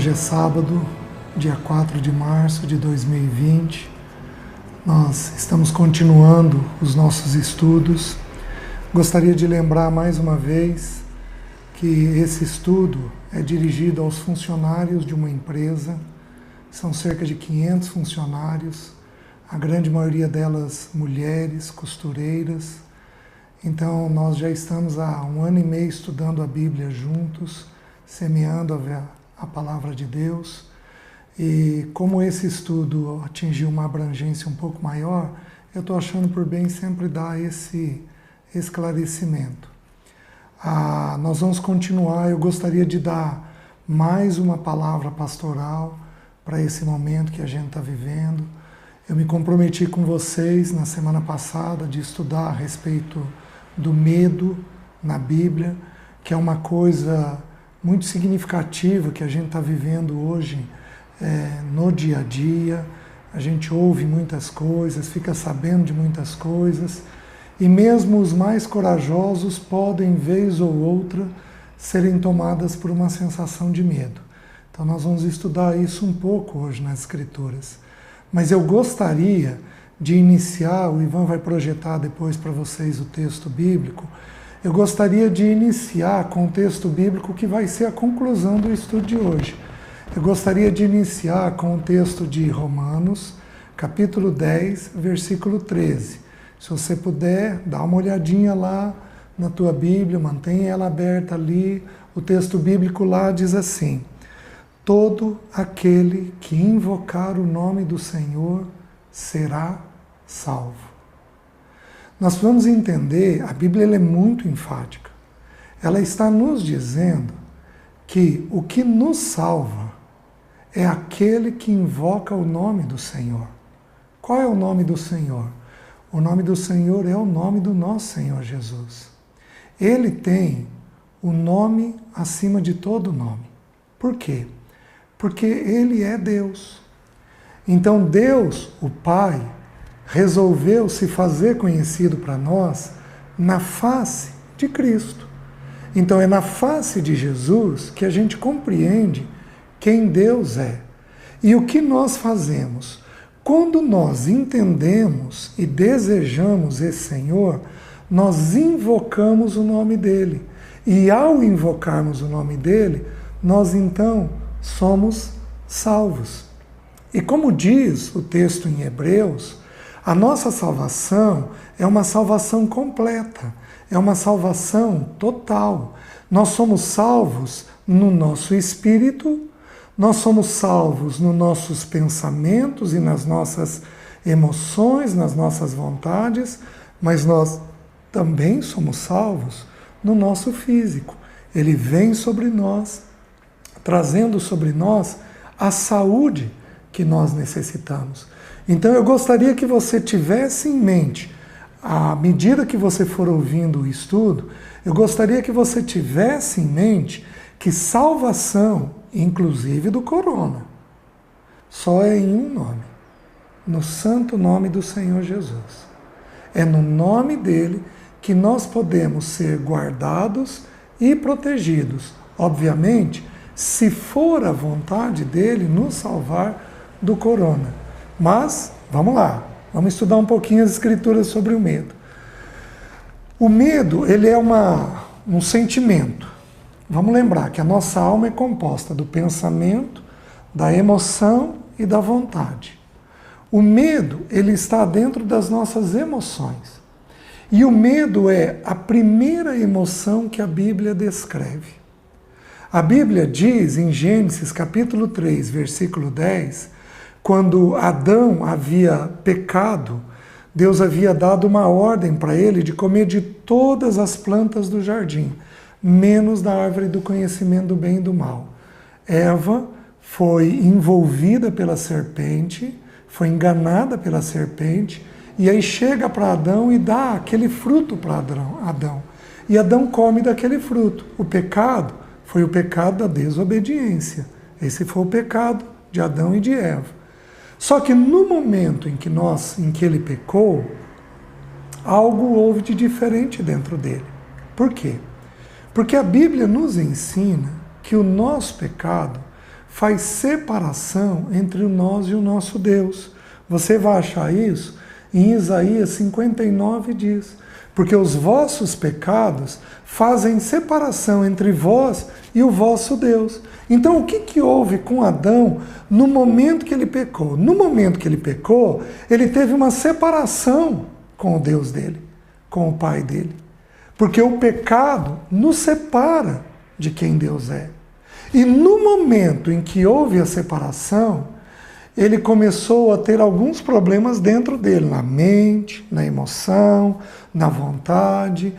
Hoje é sábado, dia 4 de março de 2020. Nós estamos continuando os nossos estudos. Gostaria de lembrar mais uma vez que esse estudo é dirigido aos funcionários de uma empresa. São cerca de 500 funcionários, a grande maioria delas mulheres, costureiras. Então nós já estamos há 1 ano e meio estudando a Bíblia juntos, semeando a palavra de Deus. E como esse estudo atingiu uma abrangência um pouco maior, eu estou achando por bem sempre dar esse esclarecimento. Nós vamos continuar. Eu gostaria de dar mais uma palavra pastoral para esse momento que a gente está vivendo. Eu me comprometi com vocês na semana passada de estudar a respeito do medo na Bíblia, que é uma coisa muito significativa que a gente está vivendo hoje no dia a dia. A gente ouve muitas coisas, fica sabendo de muitas coisas, e mesmo os mais corajosos podem, vez ou outra, serem tomadas por uma sensação de medo. Então nós vamos estudar isso um pouco hoje nas Escrituras. Mas eu gostaria de iniciar, o Ivan vai projetar depois para vocês o texto bíblico, eu gostaria de iniciar com o texto bíblico que vai ser a conclusão do estudo de hoje. Eu gostaria de iniciar com o texto de Romanos, capítulo 10, versículo 13. Se você puder, dá uma olhadinha lá na tua Bíblia, mantenha ela aberta ali. O texto bíblico lá diz assim: todo aquele que invocar o nome do Senhor será salvo. Nós vamos entender, a Bíblia ela é muito enfática. Ela está nos dizendo que o que nos salva é aquele que invoca o nome do Senhor. Qual é o nome do Senhor? O nome do Senhor é o nome do nosso Senhor Jesus. Ele tem o nome acima de todo nome. Por quê? Porque Ele é Deus. Então Deus, o Pai, resolveu se fazer conhecido para nós na face de Cristo. Então é na face de Jesus que a gente compreende quem Deus é. E o que nós fazemos? Quando nós entendemos e desejamos esse Senhor, nós invocamos o nome dele. E ao invocarmos o nome dele, nós então somos salvos. E como diz o texto em Hebreus, a nossa salvação é uma salvação completa, é uma salvação total. Nós somos salvos no nosso espírito, nós somos salvos nos nossos pensamentos e nas nossas emoções, nas nossas vontades, mas nós também somos salvos no nosso físico. Ele vem sobre nós, trazendo sobre nós a saúde que nós necessitamos. Então eu gostaria que você tivesse em mente, à medida que você for ouvindo o estudo, eu gostaria que você tivesse em mente que salvação, inclusive do corona, só é em um nome, no santo nome do Senhor Jesus. É no nome dele que nós podemos ser guardados e protegidos. Obviamente, se for a vontade dele nos salvar do corona. Mas, vamos lá, vamos estudar um pouquinho as Escrituras sobre o medo. O medo, ele é um sentimento. Vamos lembrar que a nossa alma é composta do pensamento, da emoção e da vontade. O medo, ele está dentro das nossas emoções. E o medo é a primeira emoção que a Bíblia descreve. A Bíblia diz em Gênesis capítulo 3, versículo 10, quando Adão havia pecado, Deus havia dado uma ordem para ele de comer de todas as plantas do jardim, menos da árvore do conhecimento do bem e do mal. Eva foi envolvida pela serpente, foi enganada pela serpente, e aí chega para Adão e dá aquele fruto para Adão. E Adão come daquele fruto. O pecado foi o pecado da desobediência. Esse foi o pecado de Adão e de Eva. Só que no momento em que ele pecou, algo houve de diferente dentro dele. Por quê? Porque a Bíblia nos ensina que o nosso pecado faz separação entre nós e o nosso Deus. Você vai achar isso em Isaías 59 diz, porque os vossos pecados fazem separação entre vós e o vosso Deus. Então o que houve com Adão no momento que ele pecou? No momento que ele pecou, ele teve uma separação com o Deus dele, com o Pai dele. Porque o pecado nos separa de quem Deus é. E no momento em que houve a separação, ele começou a ter alguns problemas dentro dele, na mente, na emoção, na vontade.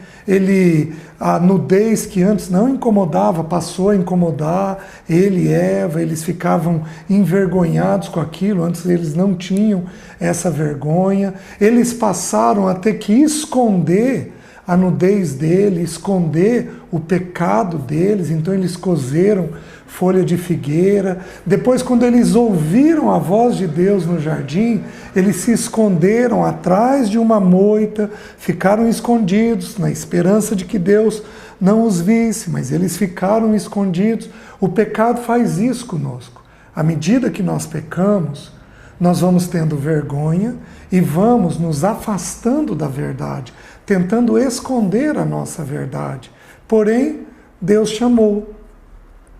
A nudez que antes não incomodava, passou a incomodar ele e Eva, eles ficavam envergonhados com aquilo, antes eles não tinham essa vergonha. Eles passaram a ter que esconder a nudez dele, esconder o pecado deles, então eles cozeram folha de figueira. Depois, quando eles ouviram a voz de Deus no jardim, eles se esconderam atrás de uma moita, ficaram escondidos na esperança de que Deus não os visse, mas eles ficaram escondidos. O pecado faz isso conosco. À medida que nós pecamos, nós vamos tendo vergonha e vamos nos afastando da verdade, tentando esconder a nossa verdade. Porém, Deus chamou.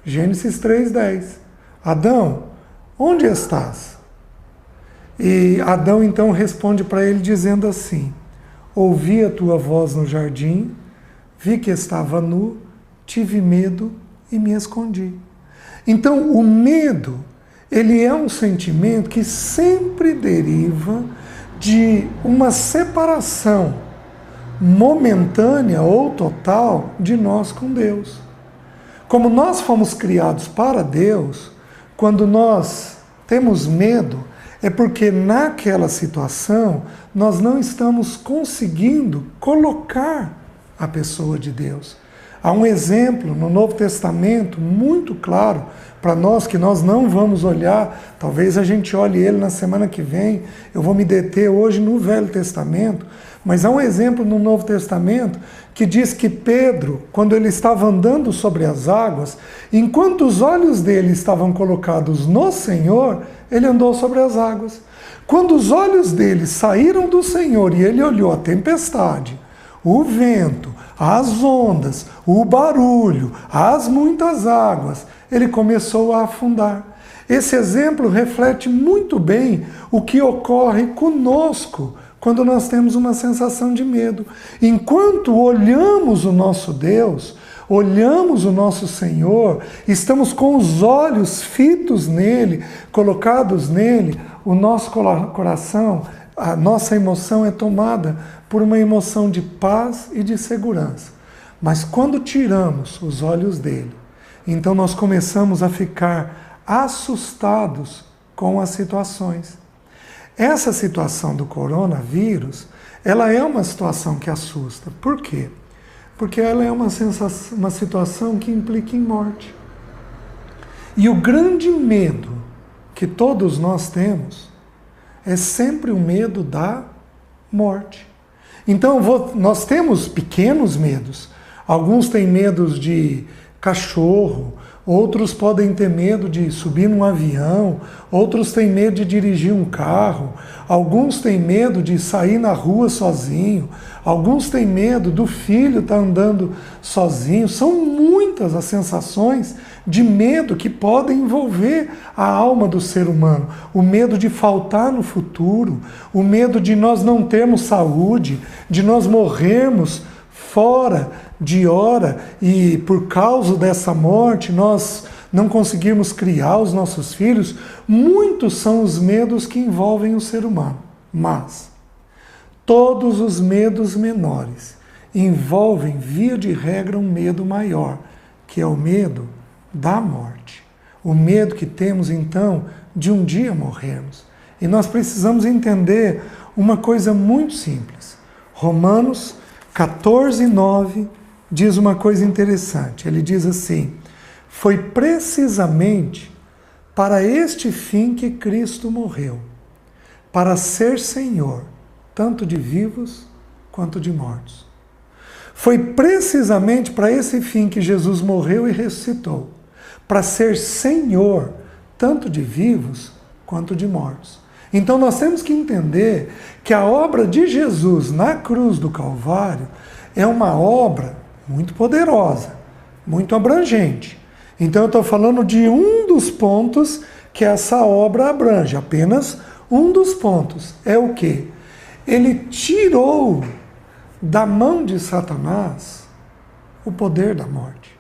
Gênesis 3:10. Adão, onde estás? E Adão então responde para ele dizendo assim: ouvi a tua voz no jardim, vi que estava nu, tive medo e me escondi. Então o medo, ele é um sentimento que sempre deriva de uma separação momentânea ou total de nós com Deus. Como nós fomos criados para Deus, quando nós temos medo, é porque naquela situação nós não estamos conseguindo colocar a pessoa de Deus. Há um exemplo no Novo Testamento muito claro para nós, que nós não vamos olhar, talvez a gente olhe ele na semana que vem, eu vou me deter hoje no Velho Testamento, mas há um exemplo no Novo Testamento que diz que Pedro, quando ele estava andando sobre as águas, enquanto os olhos dele estavam colocados no Senhor, ele andou sobre as águas. Quando os olhos dele saíram do Senhor e ele olhou a tempestade, o vento, as ondas, o barulho, as muitas águas, ele começou a afundar. Esse exemplo reflete muito bem o que ocorre conosco quando nós temos uma sensação de medo. Enquanto olhamos o nosso Deus, olhamos o nosso Senhor, estamos com os olhos fitos nele, colocados nele, o nosso coração, a nossa emoção é tomada por uma emoção de paz e de segurança. Mas quando tiramos os olhos dele, então nós começamos a ficar assustados com as situações. Essa situação do coronavírus, ela é uma situação que assusta. Por quê? Porque ela é uma situação que implica em morte. E o grande medo que todos nós temos é sempre o medo da morte. Então, nós temos pequenos medos. Alguns têm medos de cachorro, outros podem ter medo de subir num avião, outros têm medo de dirigir um carro, alguns têm medo de sair na rua sozinho, alguns têm medo do filho estar andando sozinho. São muitas as sensações de medo que podem envolver a alma do ser humano. O medo de faltar no futuro, o medo de nós não termos saúde, de nós morrermos fora de hora e por causa dessa morte nós não conseguirmos criar os nossos filhos. Muitos são os medos que envolvem o ser humano, mas todos os medos menores envolvem, via de regra, um medo maior, que é o medo da morte. O medo que temos, então, de um dia morrermos. E nós precisamos entender uma coisa muito simples. Romanos 14:9 diz uma coisa interessante. Ele diz assim: foi precisamente para este fim que Cristo morreu, para ser Senhor, tanto de vivos quanto de mortos. Foi precisamente para esse fim que Jesus morreu e ressuscitou, para ser Senhor tanto de vivos quanto de mortos. Então nós temos que entender que a obra de Jesus na cruz do Calvário é uma obra muito poderosa, muito abrangente. Então eu estou falando de um dos pontos que essa obra abrange, apenas um dos pontos. É o quê? Ele tirou da mão de Satanás o poder da morte.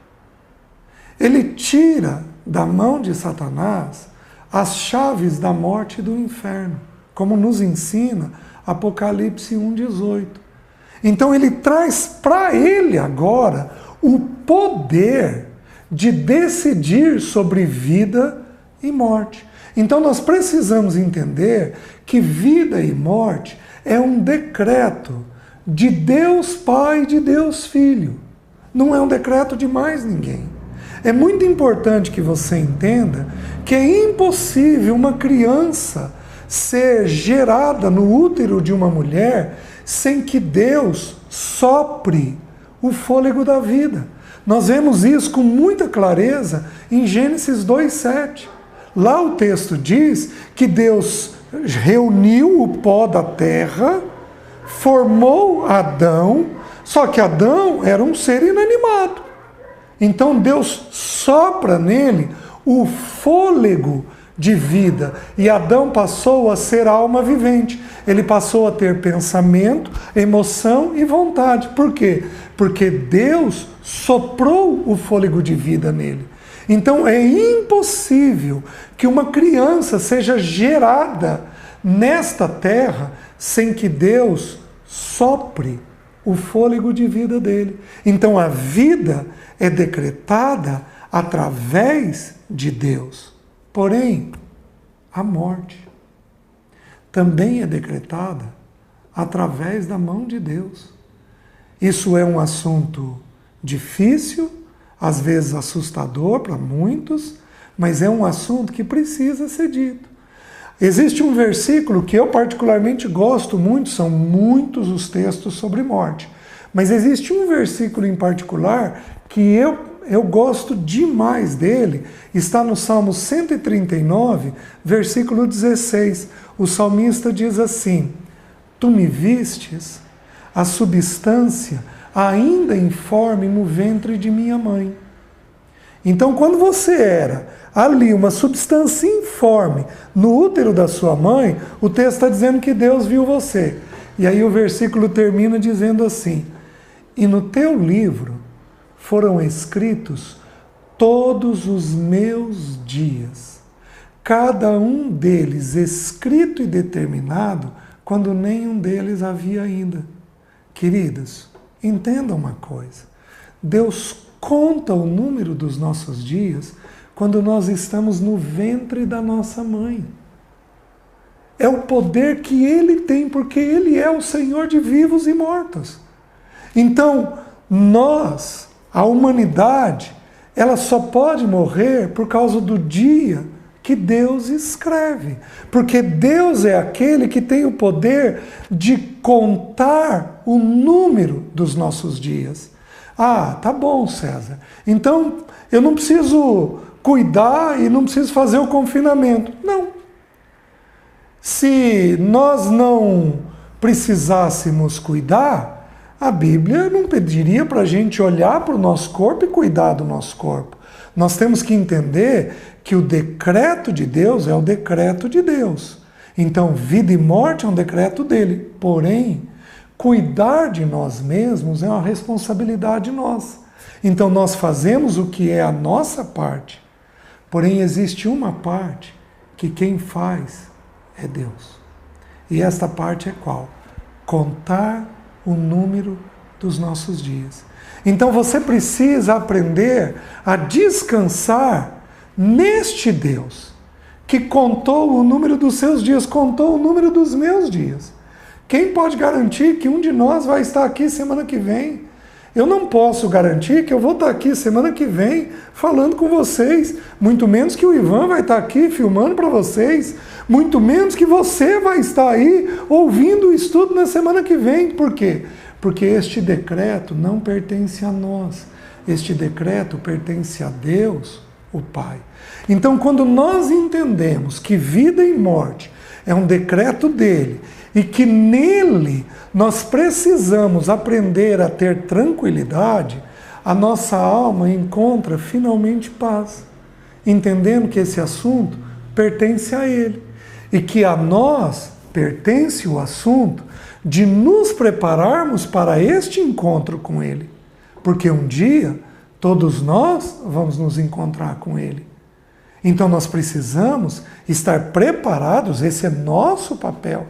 Ele tira da mão de Satanás as chaves da morte e do inferno, como nos ensina Apocalipse 1,18. Então ele traz para ele agora o poder de decidir sobre vida e morte. Então nós precisamos entender que vida e morte é um decreto de Deus Pai e de Deus Filho. Não é um decreto de mais ninguém. É muito importante que você entenda que é impossível uma criança ser gerada no útero de uma mulher sem que Deus sopre o fôlego da vida. Nós vemos isso com muita clareza em Gênesis 2,7. Lá o texto diz que Deus reuniu o pó da terra, formou Adão, só que Adão era um ser inanimado. Então Deus sopra nele o fôlego de vida e Adão passou a ser alma vivente. Ele passou a ter pensamento, emoção e vontade. Por quê? Porque Deus soprou o fôlego de vida nele. Então é impossível que uma criança seja gerada nesta terra sem que Deus sopre o fôlego de vida dele. Então a vida é decretada através de Deus. Porém, a morte também é decretada através da mão de Deus. Isso é um assunto difícil, às vezes assustador para muitos, mas é um assunto que precisa ser dito. Existe um versículo que eu particularmente gosto muito, são muitos os textos sobre morte, mas existe um versículo em particular que eu gosto demais dele, está no Salmo 139, versículo 16. O salmista diz assim: Tu me vistes a substância ainda informe no ventre de minha mãe. Então, quando você era ali uma substância informe no útero da sua mãe, o texto está dizendo que Deus viu você. E aí o versículo termina dizendo assim: E no teu livro foram escritos todos os meus dias, cada um deles escrito e determinado, quando nenhum deles havia ainda. Queridos, entendam uma coisa: Deus conta o número dos nossos dias quando nós estamos no ventre da nossa mãe. É o poder que Ele tem, porque Ele é o Senhor de vivos e mortos. Então, nós, a humanidade, ela só pode morrer por causa do dia que Deus escreve. Porque Deus é aquele que tem o poder de contar o número dos nossos dias. Ah, tá bom, César. Então, eu não preciso cuidar e não preciso fazer o confinamento. Não. Se nós não precisássemos cuidar, a Bíblia não pediria para a gente olhar para o nosso corpo e cuidar do nosso corpo. Nós temos que entender que o decreto de Deus é o decreto de Deus. Então, vida e morte é um decreto dele. Porém, cuidar de nós mesmos é uma responsabilidade nossa. Então, nós fazemos o que é a nossa parte. Porém, existe uma parte que quem faz é Deus. E esta parte é qual? Contar o número dos nossos dias. Então você precisa aprender a descansar neste Deus, que contou o número dos seus dias, contou o número dos meus dias. Quem pode garantir que um de nós vai estar aqui semana que vem? Eu não posso garantir que eu vou estar aqui semana que vem falando com vocês, muito menos que o Ivan vai estar aqui filmando para vocês, muito menos que você vai estar aí ouvindo o estudo na semana que vem. Por quê? Porque este decreto não pertence a nós. Este decreto pertence a Deus, o Pai. Então, quando nós entendemos que vida e morte é um decreto dele e que nele nós precisamos aprender a ter tranquilidade, a nossa alma encontra finalmente paz, entendendo que esse assunto pertence a ele e que a nós pertence o assunto de nos prepararmos para este encontro com ele, porque um dia todos nós vamos nos encontrar com ele. Então nós precisamos estar preparados, esse é nosso papel.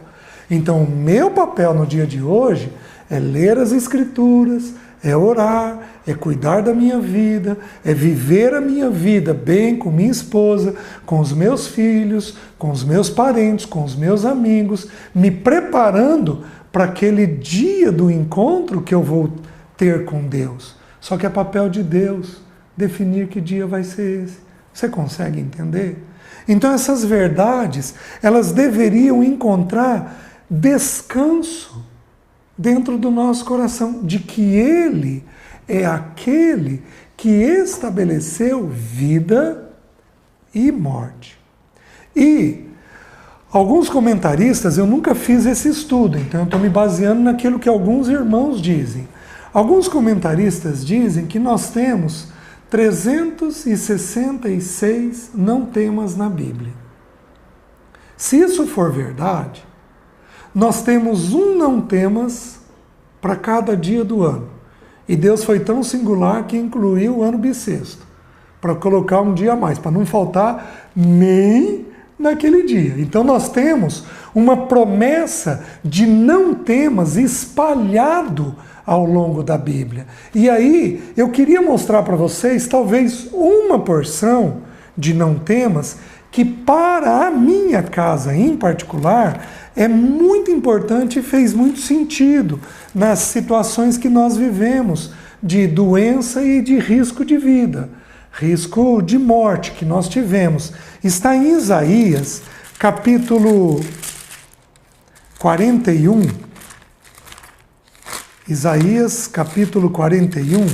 Então o meu papel no dia de hoje é ler as Escrituras, é orar, é cuidar da minha vida, é viver a minha vida bem com minha esposa, com os meus filhos, com os meus parentes, com os meus amigos, me preparando para aquele dia do encontro que eu vou ter com Deus. Só que é papel de Deus definir que dia vai ser esse. Você consegue entender? Então essas verdades, elas deveriam encontrar descanso dentro do nosso coração, de que Ele é aquele que estabeleceu vida e morte. E alguns comentaristas, eu nunca fiz esse estudo, então eu estou me baseando naquilo que alguns irmãos dizem. Alguns comentaristas dizem que nós temos 366 não temas na Bíblia. Se isso for verdade, nós temos um não temas para cada dia do ano. E Deus foi tão singular que incluiu o ano bissexto, para colocar um dia a mais, para não faltar nem naquele dia. Então nós temos uma promessa de não temas espalhado ao longo da Bíblia. E aí eu queria mostrar para vocês talvez uma porção de não temas que para a minha casa em particular é muito importante e fez muito sentido nas situações que nós vivemos de doença e de risco de vida, risco de morte que nós tivemos. Está em Isaías, capítulo 41. Isaías, capítulo 41,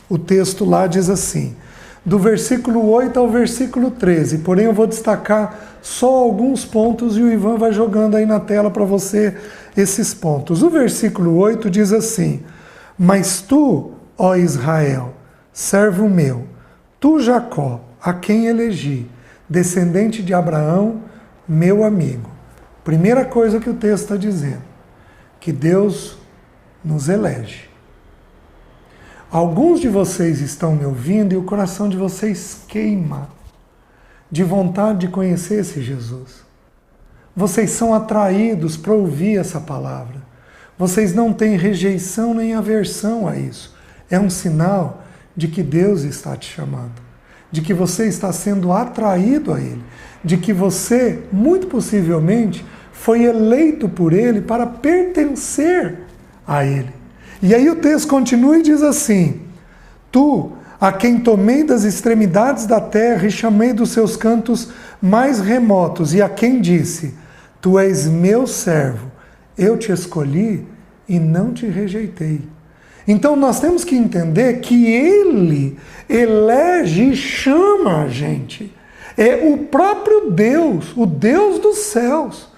o texto lá diz assim, do versículo 8 ao versículo 13, porém eu vou destacar só alguns pontos e o Ivan vai jogando aí na tela para você esses pontos. O versículo 8 diz assim, mas tu, ó Israel, servo meu, tu Jacó, a quem elegi, descendente de Abraão, meu amigo. Primeira coisa que o texto está dizendo, que Deus nos elege. Alguns de vocês estão me ouvindo e o coração de vocês queima de vontade de conhecer esse Jesus. Vocês são atraídos para ouvir essa palavra. Vocês não têm rejeição nem aversão a isso. É um sinal de que Deus está te chamando, de que você está sendo atraído a Ele, de que você, muito possivelmente, foi eleito por Ele para pertencer a Ele. E aí o texto continua e diz assim, tu, a quem tomei das extremidades da terra e chamei dos seus cantos mais remotos, e a quem disse, tu és meu servo, eu te escolhi e não te rejeitei. Então nós temos que entender que Ele elege e chama a gente. É o próprio Deus, o Deus dos céus,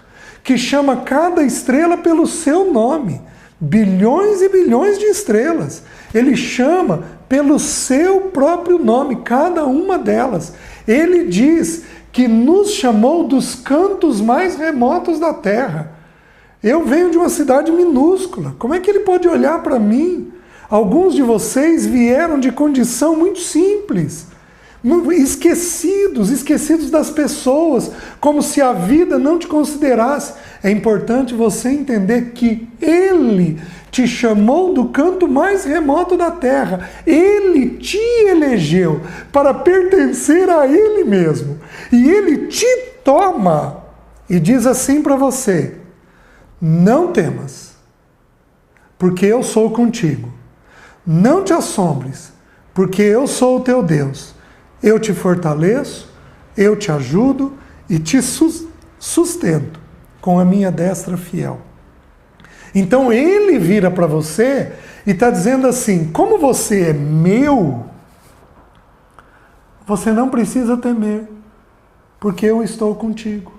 que chama cada estrela pelo seu nome. Bilhões e bilhões de estrelas. Ele chama pelo seu próprio nome, cada uma delas. Ele diz que nos chamou dos cantos mais remotos da terra. Eu venho de uma cidade minúscula. Como é que ele pode olhar para mim? Alguns de vocês vieram de condição muito simples, esquecidos das pessoas, como se a vida não te considerasse. É importante você entender que Ele te chamou do canto mais remoto da terra. Ele te elegeu para pertencer a Ele mesmo. E Ele te toma e diz assim para você, não temas, porque eu sou contigo. Não te assombres, porque eu sou o teu Deus. Eu te fortaleço, eu te ajudo e te sustento com a minha destra fiel. Então Ele vira para você e está dizendo assim, como você é meu, você não precisa temer, porque eu estou contigo.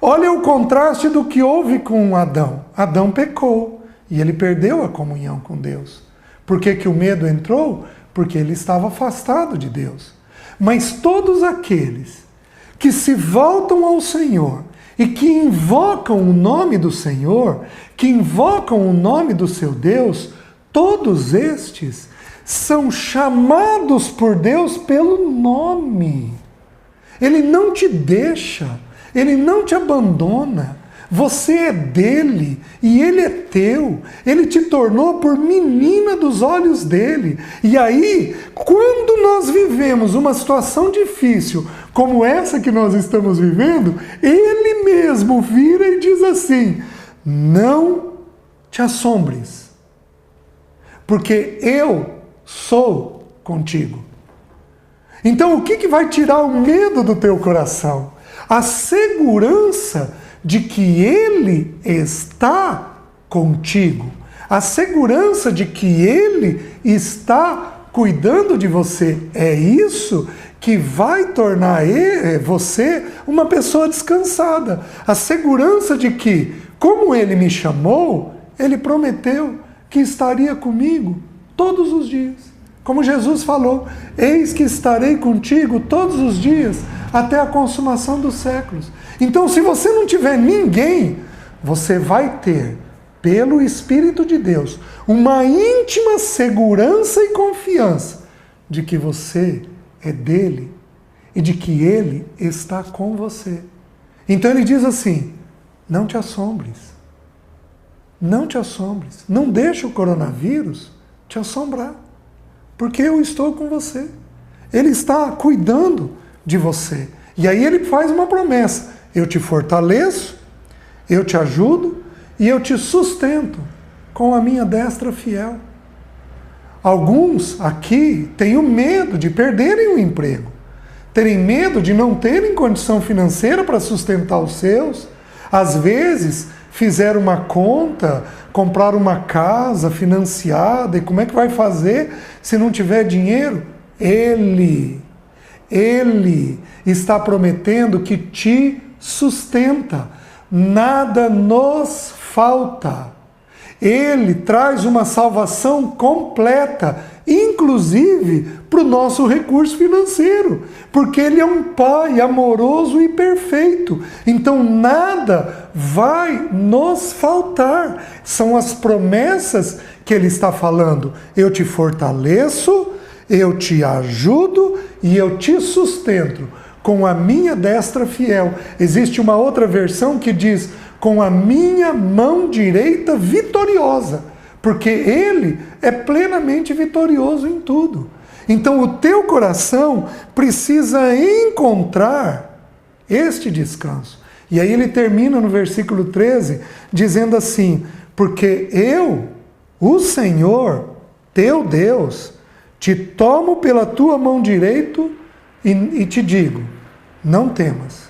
Olha o contraste do que houve com Adão. Adão pecou e ele perdeu a comunhão com Deus. Por que que o medo entrou? Porque ele estava afastado de Deus. Mas todos aqueles que se voltam ao Senhor e que invocam o nome do Senhor, que invocam o nome do seu Deus, todos estes são chamados por Deus pelo nome. Ele não te deixa, ele não te abandona. Você é dele e ele é teu. Ele te tornou por menina dos olhos dele. E aí, quando nós vivemos uma situação difícil, como essa que nós estamos vivendo, ele mesmo vira e diz assim: não te assombres, porque eu sou contigo. Então, o que vai tirar o medo do teu coração? A segurança de que Ele está contigo. A segurança de que Ele está cuidando de você. É isso que vai tornar você uma pessoa descansada. A segurança de que, como Ele me chamou, Ele prometeu que estaria comigo todos os dias. Como Jesus falou: eis que estarei contigo todos os dias, até a consumação dos séculos. Então, se você não tiver ninguém, você vai ter, pelo Espírito de Deus, uma íntima segurança e confiança de que você é dele e de que ele está com você. Então ele diz assim: não te assombres. Não te assombres. Não deixe o coronavírus te assombrar, porque eu estou com você. Ele está cuidando de você. E aí ele faz uma promessa: eu te fortaleço, eu te ajudo e eu te sustento com a minha destra fiel. Alguns aqui têm o medo de perderem o emprego, terem medo de não terem condição financeira para sustentar os seus. Às vezes fizeram uma conta, compraram uma casa financiada, e como é que vai fazer se não tiver dinheiro? Ele está prometendo que te sustenta. Nada nos falta. Ele traz uma salvação completa, inclusive para o nosso recurso financeiro, porque Ele é um Pai amoroso e perfeito. Então nada vai nos faltar. São as promessas que Ele está falando. Eu te fortaleço, eu te ajudo e eu te sustento com a minha destra fiel. Existe uma outra versão que diz: com a minha mão direita vitoriosa, porque Ele é plenamente vitorioso em tudo. Então o teu coração precisa encontrar este descanso. E aí ele termina no versículo 13, dizendo assim: porque eu, o Senhor, teu Deus, te tomo pela tua mão direita e te digo: não temas,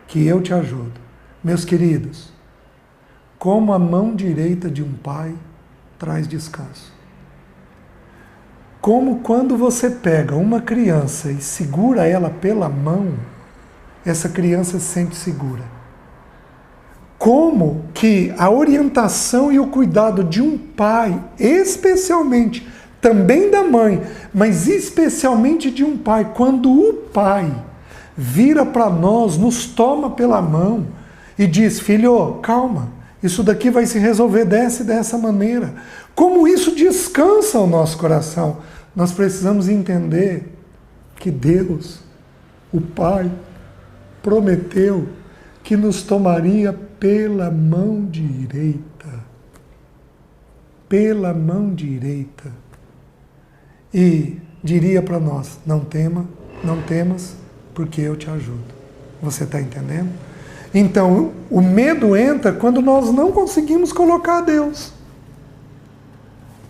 que eu te ajudo. Meus queridos, como a mão direita de um pai traz descanso. Como quando você pega uma criança e segura ela pela mão, essa criança se sente segura. Como que a orientação e o cuidado de um pai, especialmente também da mãe, mas especialmente de um pai, quando o pai vira para nós, nos toma pela mão e diz: filho, calma, isso daqui vai se resolver dessa maneira. Como isso descansa o nosso coração. Nós precisamos entender que Deus, o Pai, prometeu que nos tomaria pela mão direita. Pela mão direita. E diria para nós: não temas, porque eu te ajudo. Você está entendendo? Então, o medo entra quando nós não conseguimos colocar Deus.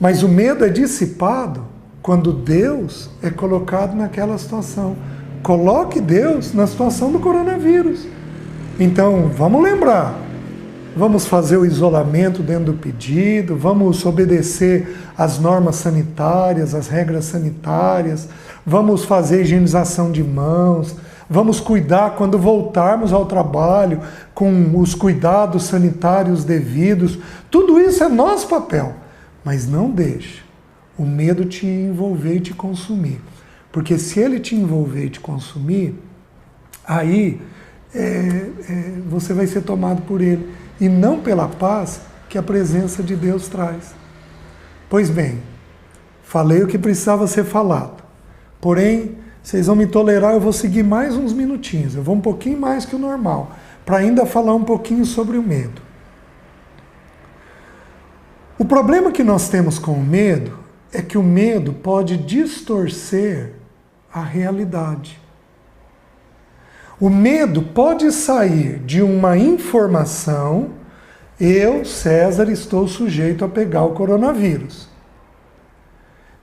Mas o medo é dissipado quando Deus é colocado naquela situação. Coloque Deus na situação do coronavírus. Então, vamos lembrar. Vamos fazer o isolamento dentro do pedido, vamos obedecer às normas sanitárias, às regras sanitárias, vamos fazer higienização de mãos, vamos cuidar quando voltarmos ao trabalho com os cuidados sanitários devidos. Tudo isso é nosso papel, mas não deixe o medo te envolver e te consumir. Porque se ele te envolver e te consumir, aí você vai ser tomado por ele e não pela paz que a presença de Deus traz. Pois bem, falei o que precisava ser falado. Porém, vocês vão me tolerar, eu vou seguir mais uns minutinhos. Eu vou um pouquinho mais que o normal, para ainda falar um pouquinho sobre o medo. O problema que nós temos com o medo é que o medo pode distorcer a realidade. O medo pode sair de uma informação: eu, César, estou sujeito a pegar o coronavírus.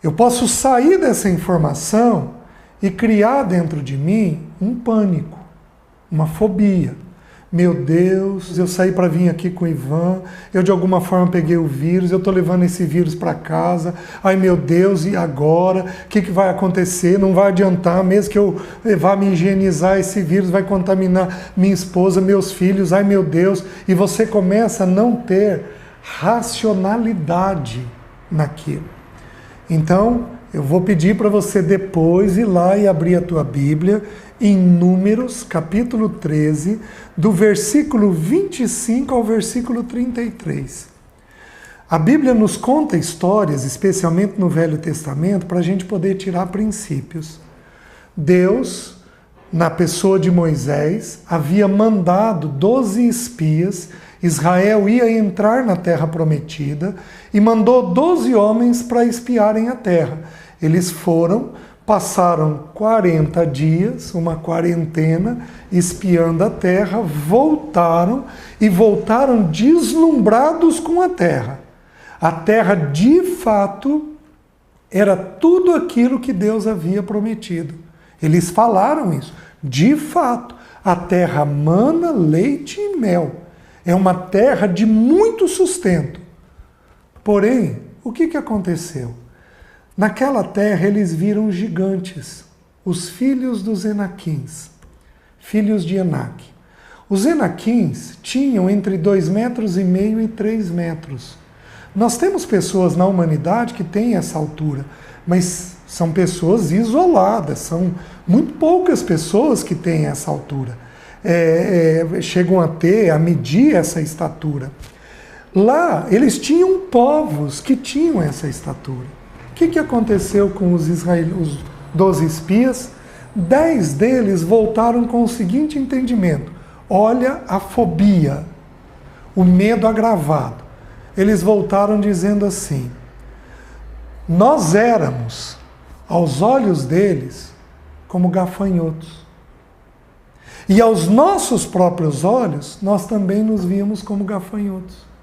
Eu posso sair dessa informação e criar dentro de mim um pânico, uma fobia. Meu Deus, eu saí para vir aqui com o Ivan, eu de alguma forma peguei o vírus, eu estou levando esse vírus para casa. Ai meu Deus, e agora? O que vai acontecer? Não vai adiantar, mesmo que eu vá me higienizar, esse vírus vai contaminar minha esposa, meus filhos. Ai meu Deus, e você começa a não ter racionalidade naquilo. Então, eu vou pedir para você depois ir lá e abrir a tua Bíblia em Números, capítulo 13, do versículo 25 ao versículo 33. A Bíblia nos conta histórias, especialmente no Velho Testamento, para a gente poder tirar princípios. Deus, na pessoa de Moisés, havia mandado 12 espias. Israel ia entrar na terra prometida e mandou 12 homens para espiarem a terra. Eles foram, passaram 40 dias, uma quarentena, espiando a terra, voltaram deslumbrados com a terra. A terra, de fato, era tudo aquilo que Deus havia prometido. Eles falaram isso. De fato, a terra mana leite e mel. É uma terra de muito sustento. Porém, o que aconteceu? Naquela terra eles viram gigantes, os filhos dos Enaquins, filhos de Enaque. Os Enaquins tinham entre 2,5 metros e 3 metros. Nós temos pessoas na humanidade que têm essa altura, mas são pessoas isoladas, são muito poucas pessoas que têm essa altura. Chegam a medir essa estatura. Lá, eles tinham povos que tinham essa estatura. O que aconteceu com os 12 espias? 10 deles voltaram com o seguinte entendimento: olha a fobia, o medo agravado. Eles voltaram dizendo assim: nós éramos, aos olhos deles, como gafanhotos. E aos nossos próprios olhos, nós também nos víamos como gafanhotos.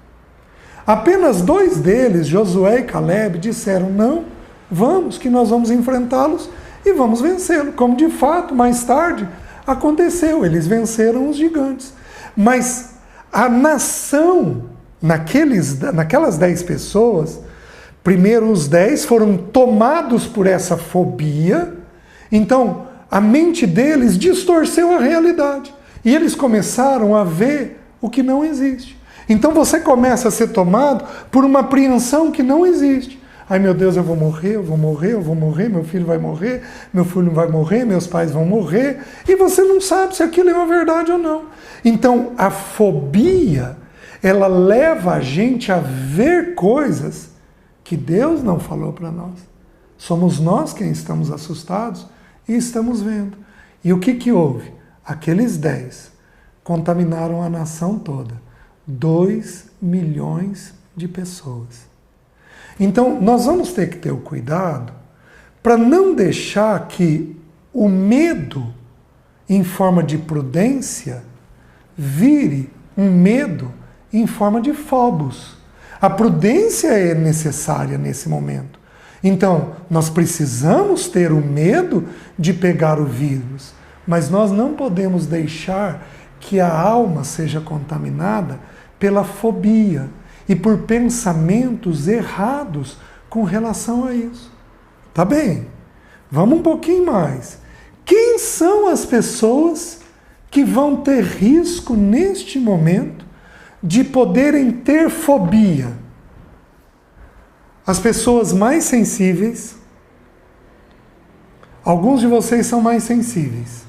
Apenas 2 deles, Josué e Caleb, disseram: não, vamos, que nós vamos enfrentá-los e vamos vencê-los. Como de fato, mais tarde, aconteceu. Eles venceram os gigantes. Mas a nação, naquelas 10 pessoas, primeiro os 10 foram tomados por essa fobia. Então, a mente deles distorceu a realidade. E eles começaram a ver o que não existe. Então você começa a ser tomado por uma apreensão que não existe. Ai meu Deus, eu vou morrer, eu vou morrer, eu vou morrer, meu filho vai morrer, meu filho vai morrer, meus pais vão morrer. E você não sabe se aquilo é uma verdade ou não. Então a fobia, ela leva a gente a ver coisas que Deus não falou para nós. Somos nós quem estamos assustados e estamos vendo. E o que houve? Aqueles 10 contaminaram a nação toda. 2 milhões de pessoas. Então, nós vamos ter que ter o cuidado para não deixar que o medo, em forma de prudência, vire um medo em forma de phobos. A prudência é necessária nesse momento. Então, nós precisamos ter o medo de pegar o vírus, mas nós não podemos deixar que a alma seja contaminada pela fobia e por pensamentos errados com relação a isso. Tá bem? Vamos um pouquinho mais. Quem são as pessoas que vão ter risco neste momento de poderem ter fobia? As pessoas mais sensíveis. Alguns de vocês são mais sensíveis.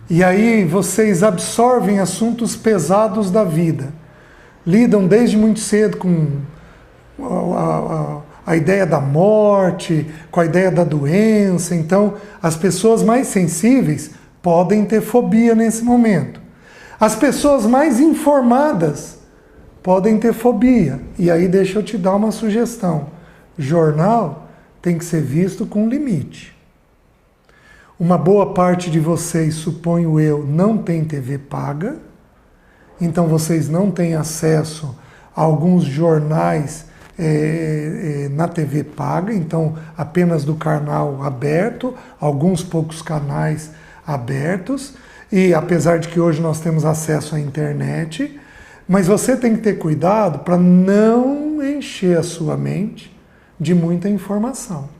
E aí vocês absorvem assuntos pesados da vida. Lidam desde muito cedo com a ideia da morte, com a ideia da doença. Então, as pessoas mais sensíveis podem ter fobia nesse momento. As pessoas mais informadas podem ter fobia. E aí deixa eu te dar uma sugestão. Jornal tem que ser visto com limite. Uma boa parte de vocês, suponho eu, não tem TV paga, então vocês não têm acesso a alguns jornais na TV paga, então apenas do canal aberto, alguns poucos canais abertos, e apesar de que hoje nós temos acesso à internet, mas você tem que ter cuidado para não encher a sua mente de muita informação.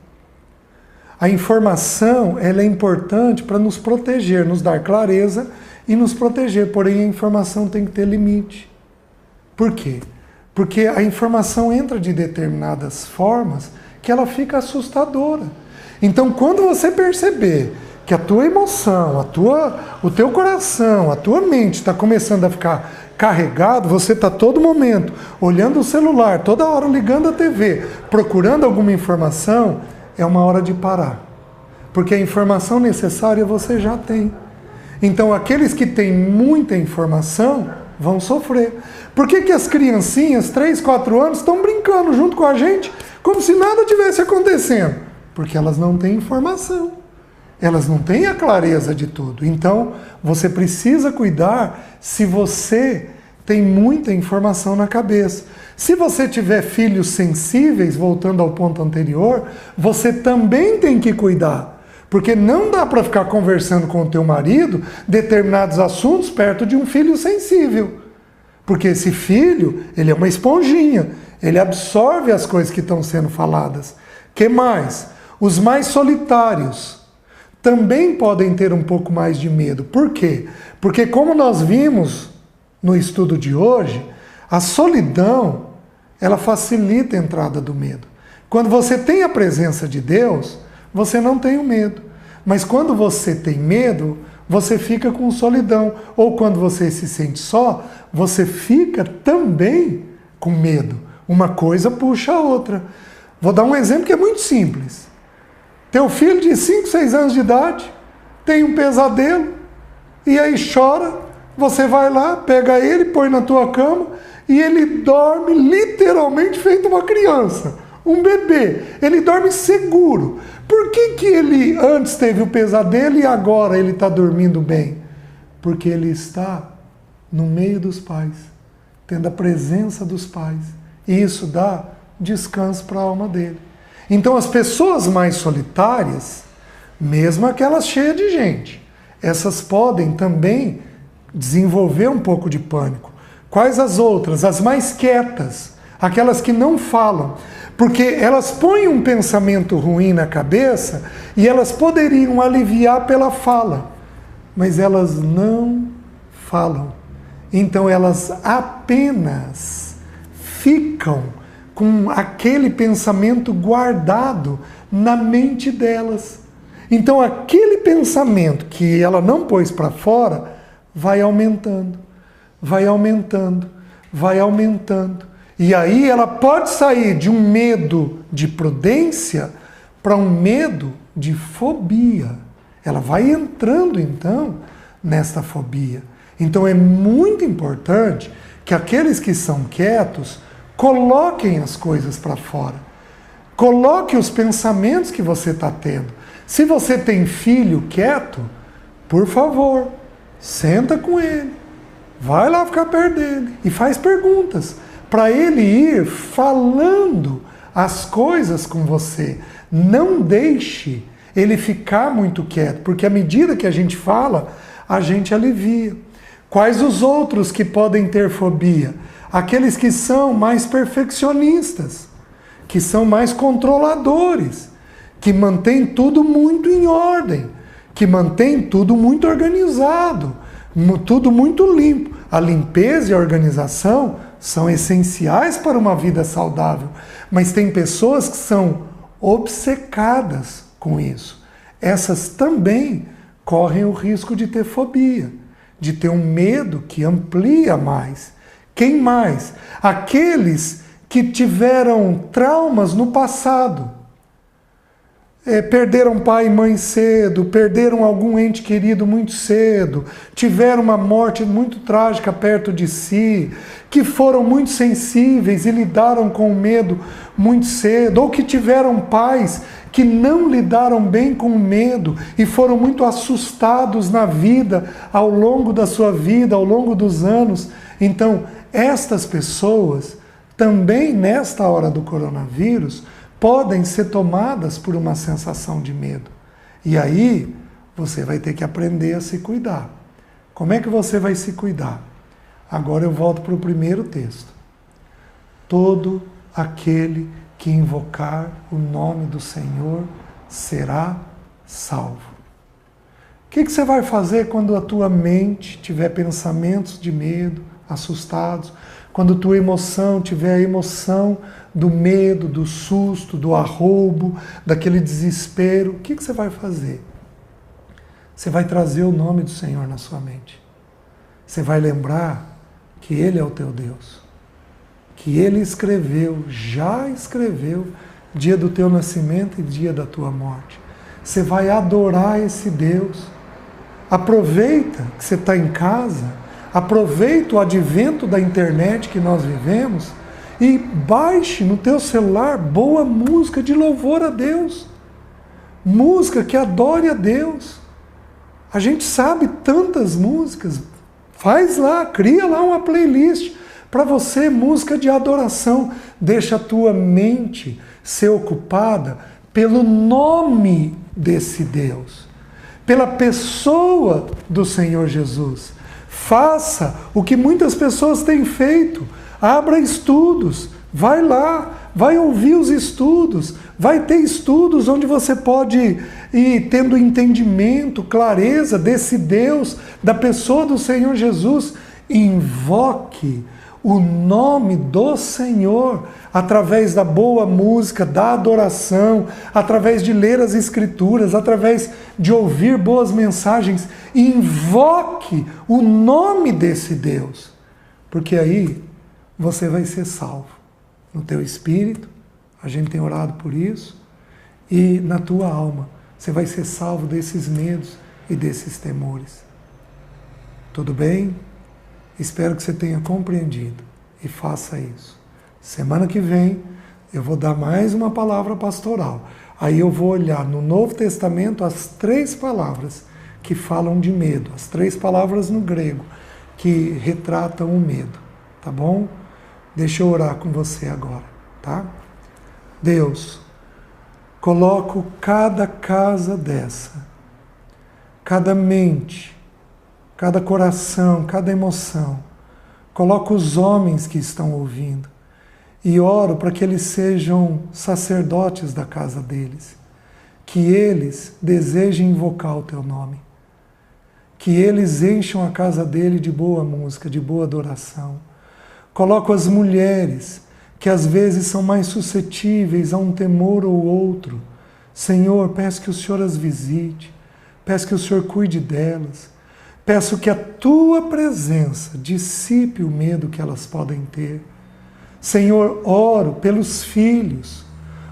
A informação, ela é importante para nos proteger, nos dar clareza e nos proteger, porém a informação tem que ter limite. Por quê? Porque a informação entra de determinadas formas que ela fica assustadora. Então, quando você perceber que a tua emoção, o teu coração, a tua mente está começando a ficar carregado, você está todo momento olhando o celular, toda hora ligando a TV, procurando alguma informação, é uma hora de parar. Porque a informação necessária você já tem. Então, aqueles que têm muita informação vão sofrer. Por que as criancinhas, 3, 4 anos, estão brincando junto com a gente como se nada tivesse acontecendo? Porque elas não têm informação. Elas não têm a clareza de tudo. Então, você precisa cuidar se você tem muita informação na cabeça. Se você tiver filhos sensíveis, voltando ao ponto anterior, você também tem que cuidar. Porque não dá para ficar conversando com o teu marido determinados assuntos perto de um filho sensível. Porque esse filho, ele é uma esponjinha. Ele absorve as coisas que estão sendo faladas. Que mais? Os mais solitários também podem ter um pouco mais de medo. Por quê? Porque como nós vimos no estudo de hoje, a solidão, ela facilita a entrada do medo. Quando você tem a presença de Deus, você não tem o medo. Mas quando você tem medo, você fica com solidão. Ou quando você se sente só, você fica também com medo. Uma coisa puxa a outra. Vou dar um exemplo que é muito simples. Teu filho de 5, 6 anos de idade tem um pesadelo e aí chora, você vai lá, pega ele, põe na tua cama e ele dorme literalmente feito uma criança, um bebê. Ele dorme seguro. Por que ele antes teve o pesadelo e agora ele está dormindo bem? Porque ele está no meio dos pais, tendo a presença dos pais. E isso dá descanso para a alma dele. Então as pessoas mais solitárias, mesmo aquelas cheias de gente, essas podem também desenvolver um pouco de pânico. Quais as outras? As mais quietas, aquelas que não falam. Porque elas põem um pensamento ruim na cabeça e elas poderiam aliviar pela fala, mas elas não falam. Então elas apenas ficam com aquele pensamento guardado na mente delas. Então aquele pensamento que ela não pôs para fora vai aumentando, vai aumentando, vai aumentando. E aí ela pode sair de um medo de prudência para um medo de fobia. Ela vai entrando então nesta fobia. Então é muito importante que aqueles que são quietos coloquem as coisas para fora. Coloque os pensamentos que você está tendo. Se você tem filho quieto, por favor, senta com ele. Vai lá ficar perto dele e faz perguntas para ele ir falando as coisas com você. Não deixe ele ficar muito quieto, porque à medida que a gente fala, a gente alivia. Quais os outros que podem ter fobia? Aqueles que são mais perfeccionistas, que são mais controladores, que mantém tudo muito em ordem, que mantém tudo muito organizado, tudo muito limpo. A limpeza e a organização são essenciais para uma vida saudável, mas tem pessoas que são obcecadas com isso. Essas também correm o risco de ter fobia, de ter um medo que amplia mais. Quem mais? Aqueles que tiveram traumas no passado. Perderam pai e mãe cedo, perderam algum ente querido muito cedo, tiveram uma morte muito trágica perto de si, que foram muito sensíveis e lidaram com o medo muito cedo, ou que tiveram pais que não lidaram bem com o medo e foram muito assustados na vida, ao longo da sua vida, ao longo dos anos. Então, estas pessoas, também nesta hora do coronavírus, podem ser tomadas por uma sensação de medo. E aí, você vai ter que aprender a se cuidar. Como é que você vai se cuidar? Agora eu volto para o primeiro texto. Todo aquele que invocar o nome do Senhor será salvo. O que você vai fazer quando a tua mente tiver pensamentos de medo, assustados? Quando tua emoção tiver a emoção do medo, do susto, do arroubo, daquele desespero, o que você vai fazer? Você vai trazer o nome do Senhor na sua mente. Você vai lembrar que Ele é o teu Deus. Que Ele escreveu, já escreveu, dia do teu nascimento e dia da tua morte. Você vai adorar esse Deus. Aproveita que você está em casa, aproveita o advento da internet que nós vivemos e baixe no teu celular boa música de louvor a Deus. Música que adore a Deus. A gente sabe tantas músicas. Faz lá, cria lá uma playlist para você, música de adoração. Deixa a tua mente ser ocupada pelo nome desse Deus, pela pessoa do Senhor Jesus. Faça o que muitas pessoas têm feito. Abra estudos, vai lá, vai ouvir os estudos, vai ter estudos onde você pode ir tendo entendimento, clareza desse Deus, da pessoa do Senhor Jesus. Invoque o nome do Senhor através da boa música, da adoração, através de ler as Escrituras, através de ouvir boas mensagens. Invoque o nome desse Deus, porque aí você vai ser salvo no teu espírito, a gente tem orado por isso, e na tua alma. Você vai ser salvo desses medos e desses temores. Tudo bem? Espero que você tenha compreendido e faça isso. Semana que vem eu vou dar mais uma palavra pastoral. Aí eu vou olhar no Novo Testamento as 3 palavras que falam de medo, as 3 palavras no grego que retratam o medo, tá bom? Deixa eu orar com você agora, tá? Deus, coloco cada casa dessa, cada mente, cada coração, cada emoção. Coloco os homens que estão ouvindo e oro para que eles sejam sacerdotes da casa deles, que eles desejem invocar o teu nome, que eles encham a casa dele de boa música, de boa adoração. Coloco as mulheres, que às vezes são mais suscetíveis a um temor ou outro. Senhor, peço que o Senhor as visite, peço que o Senhor cuide delas, peço que a tua presença dissipe o medo que elas podem ter. Senhor, oro pelos filhos,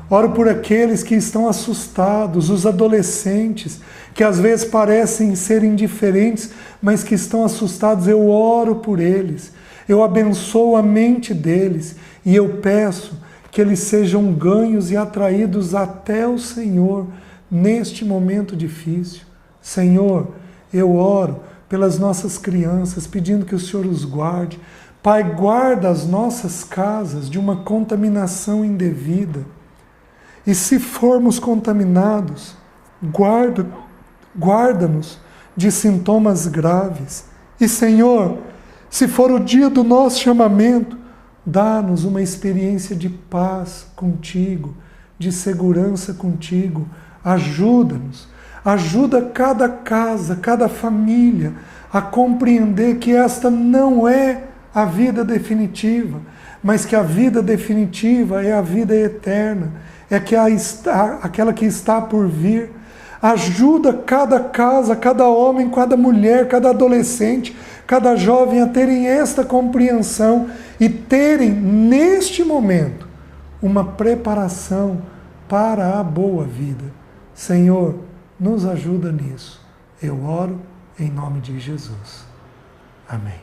oro por aqueles que estão assustados, os adolescentes, que às vezes parecem ser indiferentes, mas que estão assustados. Eu oro por eles, eu abençoo a mente deles e eu peço que eles sejam ganhos e atraídos até o Senhor neste momento difícil. Senhor, eu oro pelas nossas crianças, pedindo que o Senhor os guarde. Pai, guarda as nossas casas de uma contaminação indevida. E se formos contaminados, guarda-nos de sintomas graves. E, Senhor, se for o dia do nosso chamamento, dá-nos uma experiência de paz contigo, de segurança contigo. Ajuda-nos, ajuda cada casa, cada família a compreender que esta não é a vida definitiva, mas que a vida definitiva é a vida eterna, é que aquela que está por vir. Ajuda cada casa, cada homem, cada mulher, cada adolescente, cada jovem a terem esta compreensão e terem, neste momento, uma preparação para a boa vida. Senhor, nos ajuda nisso. Eu oro em nome de Jesus. Amém.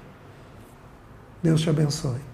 Deus te abençoe.